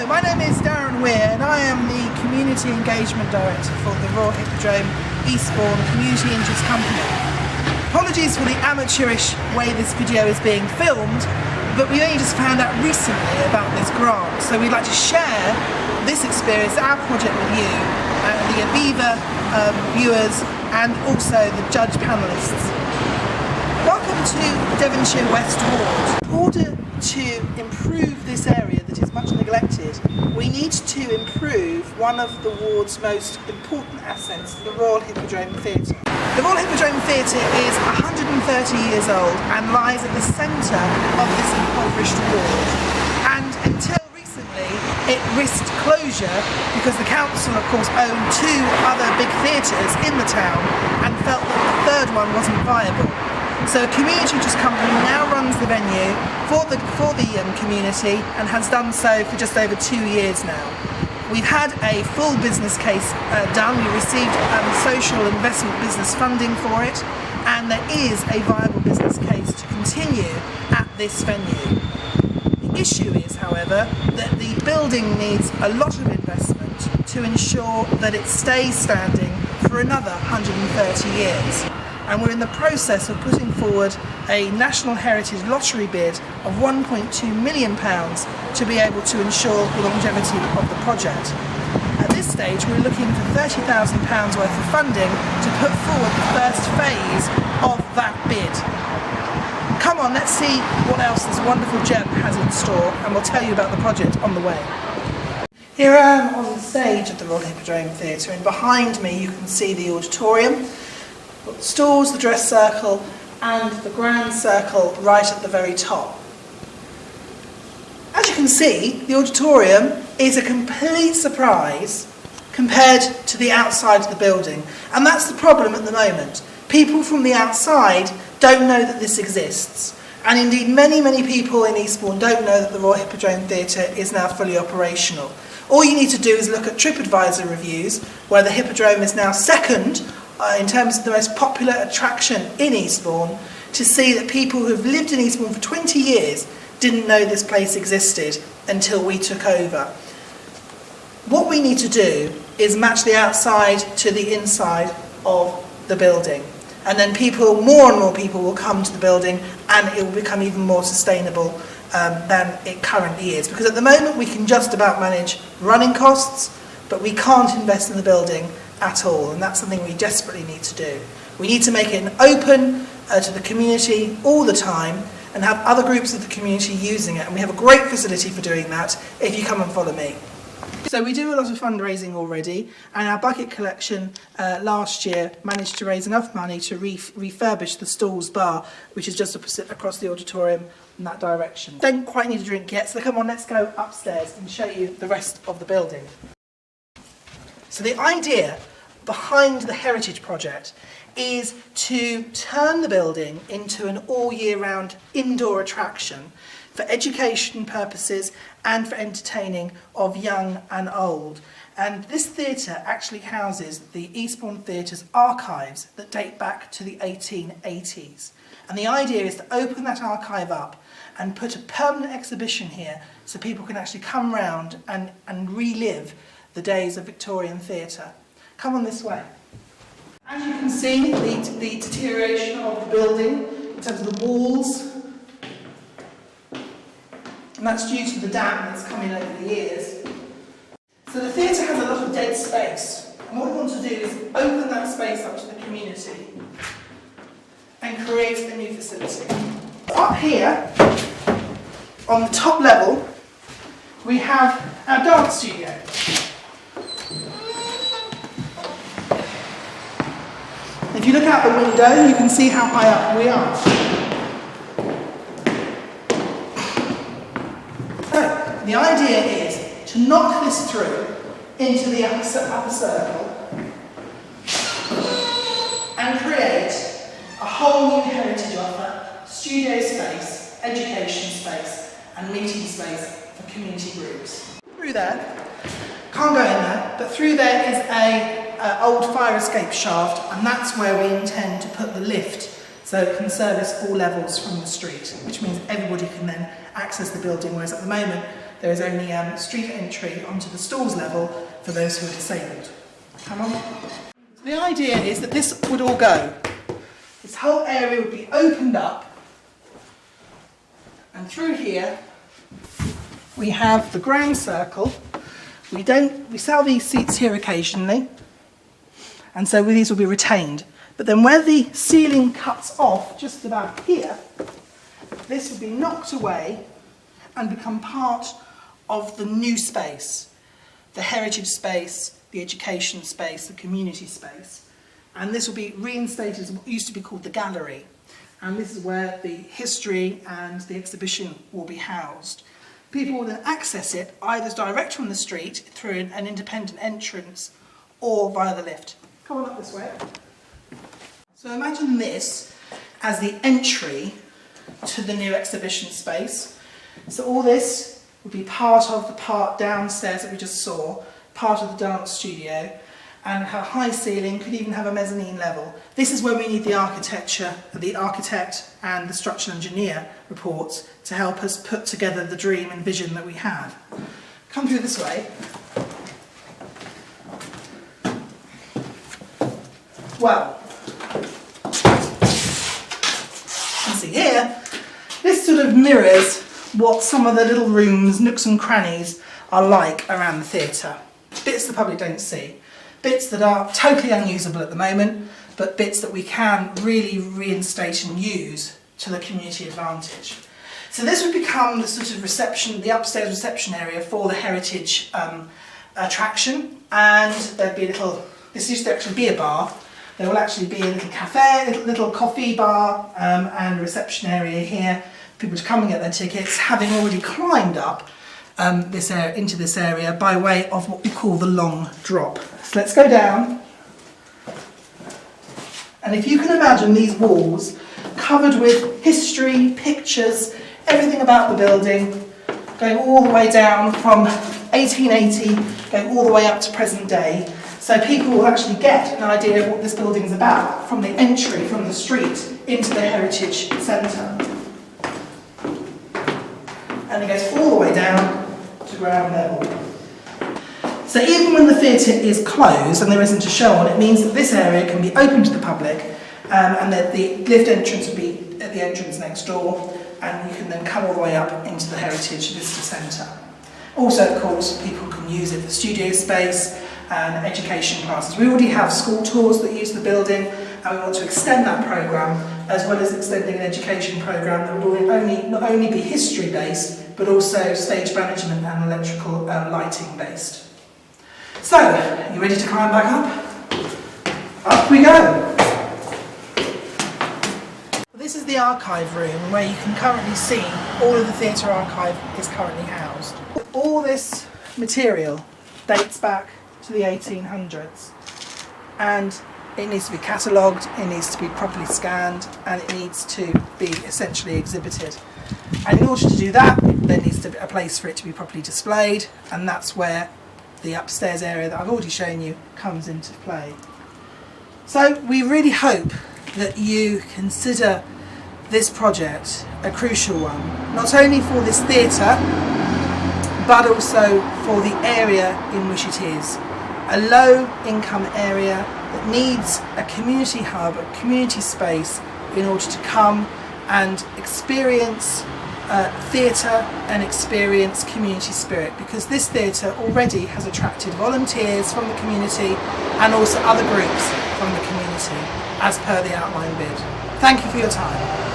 Hello, my name is Darren Weir and I am the Community Engagement Director for the Royal Hippodrome Eastbourne Community Interest Company. Apologies for the amateurish way this video is being filmed, but we only just found out recently about this grant, so we'd like to share this experience, our project with you, the Aviva viewers and also the judge panellists. Welcome to Devonshire West Ward. In order to improve this area that is much neglected, we need to improve one of the ward's most important assets, the Royal Hippodrome Theatre. The Royal Hippodrome Theatre is 130 years old and lies at the centre of this impoverished ward. And until recently it risked closure because the council of course owned two other big theatres in the town and felt that the third one wasn't viable. So a community interest company now runs the venue for the community and has done so for just over 2 years now. We've had a full business case done. We received social investment business funding for it, and there is a viable business case to continue at this venue. The issue is, however, that the building needs a lot of investment to ensure that it stays standing for another 130 years. And we're in the process of putting forward a National Heritage Lottery bid of £1.2 million to be able to ensure the longevity of the project. At this stage we're looking for £30,000 worth of funding to put forward the first phase of that bid. Come on, let's see what else this wonderful gem has in store, and we'll tell you about the project on the way. Here I am on the stage of the Royal Hippodrome Theatre, and behind me you can see the auditorium. The stalls, the dress circle and the grand circle right at the very top. As you can see, the auditorium is a complete surprise compared to the outside of the building, and that's the problem at the moment. People from the outside don't know that this exists, and indeed many people in Eastbourne don't know that the Royal Hippodrome Theatre is now fully operational. All you need to do is look at TripAdvisor reviews, where the Hippodrome is now second in terms of the most popular attraction in Eastbourne, to see that people who have lived in Eastbourne for 20 years didn't know this place existed until we took over. What we need to do is match the outside to the inside of the building, and then more and more people will come to the building and it will become even more sustainable than it currently is, because at the moment we can just about manage running costs, but we can't invest in the building at all, and that's something we desperately need to do. We need to make it open to the community all the time and have other groups of the community using it, and we have a great facility for doing that if you come and follow me. So we do a lot of fundraising already, and our bucket collection last year managed to raise enough money to refurbish the Stalls Bar, which is just opposite across the auditorium in that direction. Don't quite need a drink yet, so come on, let's go upstairs and show you the rest of the building. So the idea behind the Heritage Project is to turn the building into an all year round indoor attraction for education purposes and for entertaining of young and old. And this theatre actually houses the Eastbourne Theatre's archives that date back to the 1880s. And the idea is to open that archive up and put a permanent exhibition here so people can actually come round and relive the days of Victorian theatre. Come on this way. As you can see, the deterioration of the building in terms of the walls, and that's due to the damp that's come in over the years. So the theatre has a lot of dead space, and what we want to do is open that space up to the community and create a new facility. Up here, on the top level, we have our dance studio. If you look out the window, you can see how high up we are. So, the idea is to knock this through into the upper circle and create a whole new heritage offer, studio space, education space and meeting space for community groups. Through there, can't go in there, but through there is a old fire escape shaft, and that's where we intend to put the lift so it can service all levels from the street, which means everybody can then access the building, whereas at the moment there is only street entry onto the stalls level for those who are disabled. Come on. The idea is that this would all go. This whole area would be opened up, and through here we have the ground circle. We sell these seats here occasionally, and so these will be retained. But then where the ceiling cuts off, just about here, this will be knocked away and become part of the new space, the heritage space, the education space, the community space. And this will be reinstated as what used to be called the gallery. And this is where the history and the exhibition will be housed. People will then access it either direct from the street through an independent entrance or via the lift. Come on up this way. So imagine this as the entry to the new exhibition space. So all this would be part of the part downstairs that we just saw, part of the dance studio, and have a high ceiling, could even have a mezzanine level. This is where we need the architect and the structural engineer reports to help us put together the dream and vision that we have. Come through this way. Well, you can see here, this sort of mirrors what some of the little rooms, nooks and crannies are like around the theatre. Bits the public don't see. Bits that are totally unusable at the moment, but bits that we can really reinstate and use to the community advantage. So this would become the sort of reception, the upstairs reception area for the heritage attraction, and there'd be a little, this used to actually be a bar, there will actually be a little cafe, a little coffee bar and reception area here, people to come and get their tickets, having already climbed up into this area by way of what we call the long drop. So let's go down, and if you can imagine these walls covered with history, pictures, everything about the building, going all the way down from 1880, going all the way up to present day, so people will actually get an idea of what this building is about from the entry from the street into the heritage centre. And it goes all the way down to ground level. So even when the theatre is closed and there isn't a show on, it means that this area can be open to the public, and that the lift entrance will be at the entrance next door, and you can then come all the way up into the Heritage Visitor Centre. Also, of course, people can use it for studio space and education classes. We already have school tours that use the building, and we want to extend that programme, as well as extending an education programme that will not only be history based, but also stage management and electrical lighting based. So, you ready to climb back up? Up we go! This is the archive room where you can currently see all of the theatre archive is currently housed. All this material dates back to the 1800s, and it needs to be catalogued, it needs to be properly scanned, and it needs to be essentially exhibited. And in order to do that, there needs to be a place for it to be properly displayed, and that's where the upstairs area that I've already shown you comes into play. So we really hope that you consider this project a crucial one, not only for this theatre, but also for the area in which it is. A low income area that needs a community hub, a community space in order to come and experience theatre and experience community spirit, because this theatre already has attracted volunteers from the community and also other groups from the community as per the outline bid. Thank you for your time.